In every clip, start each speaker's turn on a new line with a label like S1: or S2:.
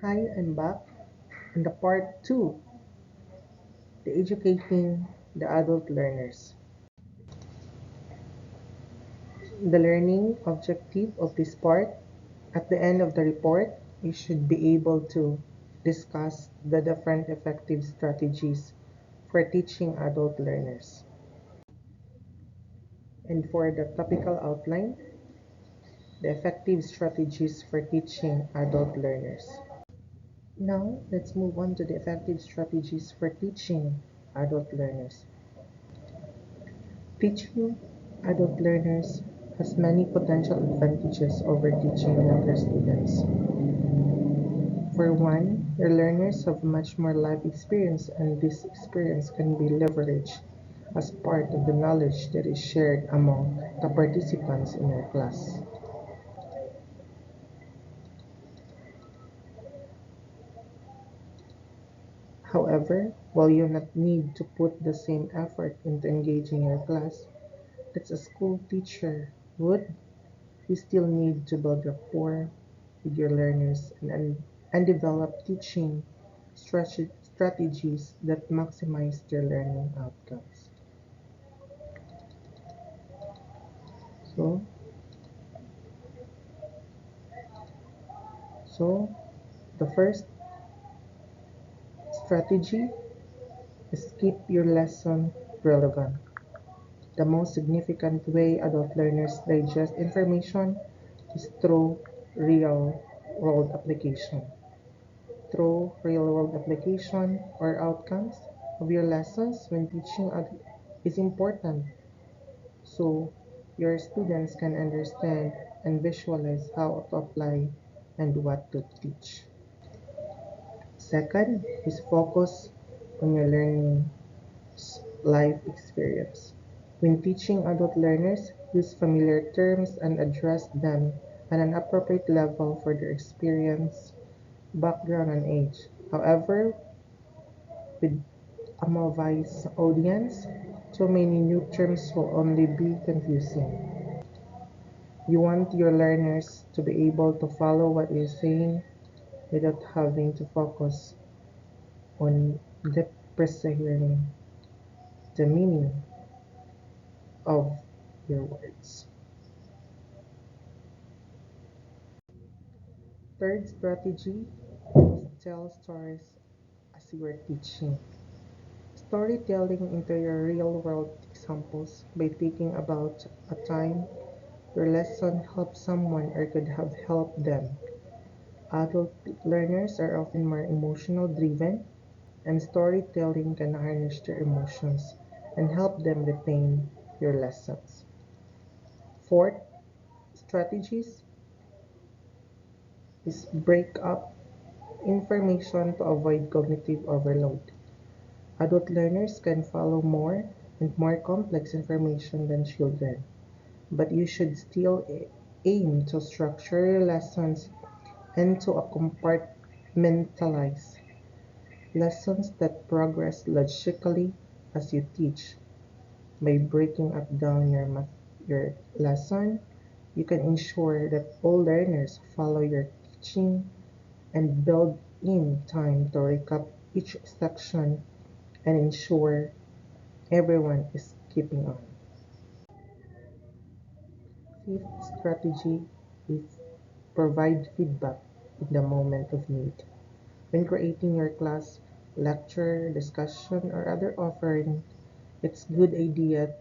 S1: Hi, I'm back in the part 2, the educating the adult learners. The learning objective of this part, at the end of the report, you should be able to discuss the different effective strategies for teaching adult learners. And for the topical outline, the effective strategies for teaching adult learners. Now, let's move on to the effective strategies for teaching adult learners. Teaching adult learners has many potential advantages over teaching younger students. For one, your learners have much more life experience, and this experience can be leveraged as part of the knowledge that is shared among the participants in your class. However, while you not need to put the same effort into engaging your class that a school teacher would, you still need to build rapport with your learners and develop teaching strategies that maximize their learning outcomes. So, so the first strategy is keep your lesson relevant. The most significant way adult learners digest information is through real world application. Through real-world application or outcomes of your lessons when teaching is important so your students can understand and visualize how to apply and what to teach. Second is focus on your learning life experience. When teaching adult learners, use familiar terms and address them at an appropriate level for their experience, background, and age. However, with a novice audience, too many new terms will only be confusing. You want your learners to be able to follow what you're saying without having to focus on depreciating the meaning of your words. Third strategy is tell stories as you are teaching. Storytelling into your real world examples by thinking about a time your lesson helped someone or could have helped them. Adult learners are often more emotional driven, and storytelling can harness their emotions and help them retain your lessons. Fourth, strategies is break up information to avoid cognitive overload. Adult learners can follow more and more complex information than children, but you should still aim to structure your lessons into a compartmentalize lessons that progress logically as you teach. By breaking up down your lesson, you can ensure that all learners follow your teaching and build in time to recap each section and ensure everyone is keeping on. Fifth strategy is provide feedback in the moment of need. When creating your class, lecture, discussion, or other offering, it's a good idea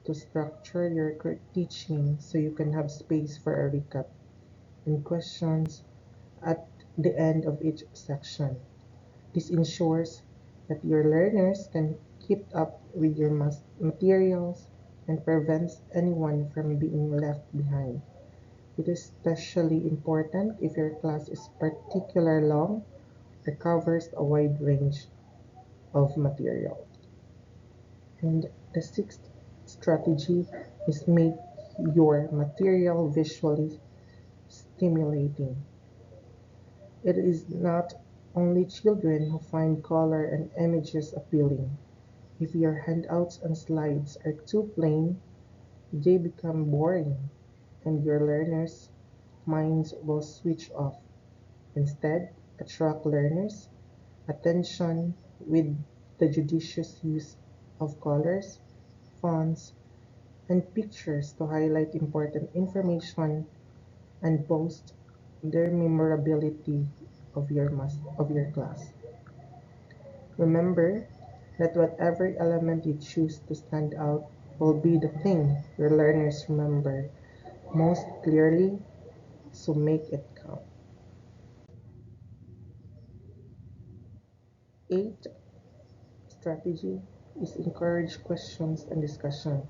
S1: to structure your teaching so you can have space for a recap and questions at the end of each section. This ensures that your learners can keep up with your materials and prevents anyone from being left behind. It is especially important if your class is particularly long or covers a wide range of material. And the sixth strategy is make your material visually stimulating. It is not only children who find color and images appealing. If your handouts and slides are too plain, they become boring and your learners' minds will switch off. Instead, attract learners' attention with the judicious use of colors, fonts, and pictures to highlight important information and boost their memorability of your class. Remember that whatever element you choose to stand out will be the thing your learners remember most clearly, so make it count. 8. Strategy is encourage questions and discussion.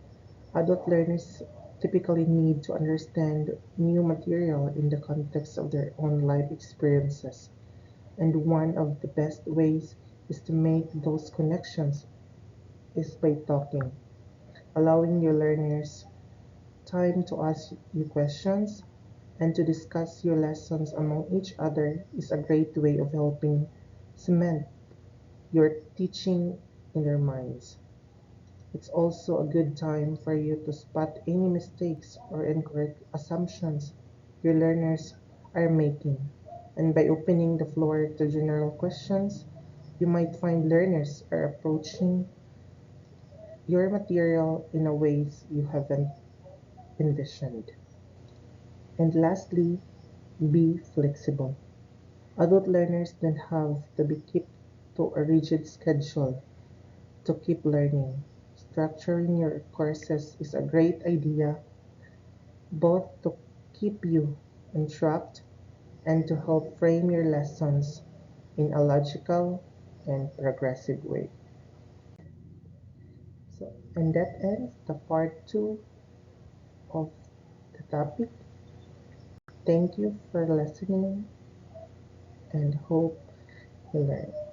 S1: Adult learners typically need to understand new material in the context of their own life experiences, and one of the best ways is to make those connections is by talking, allowing your learners time to ask you questions and to discuss your lessons among each other is a great way of helping cement your teaching in their minds. It's also a good time for you to spot any mistakes or incorrect assumptions your learners are making. And by opening the floor to general questions, you might find learners are approaching your material in a ways you haven't envisioned. And lastly, be flexible. Adult learners don't have to be kept to a rigid schedule to keep learning. Structuring your courses is a great idea, both to keep you on track and to help frame your lessons in a logical and progressive way. So, and that ends the part 2 of the topic. Thank you for listening and hope you learn.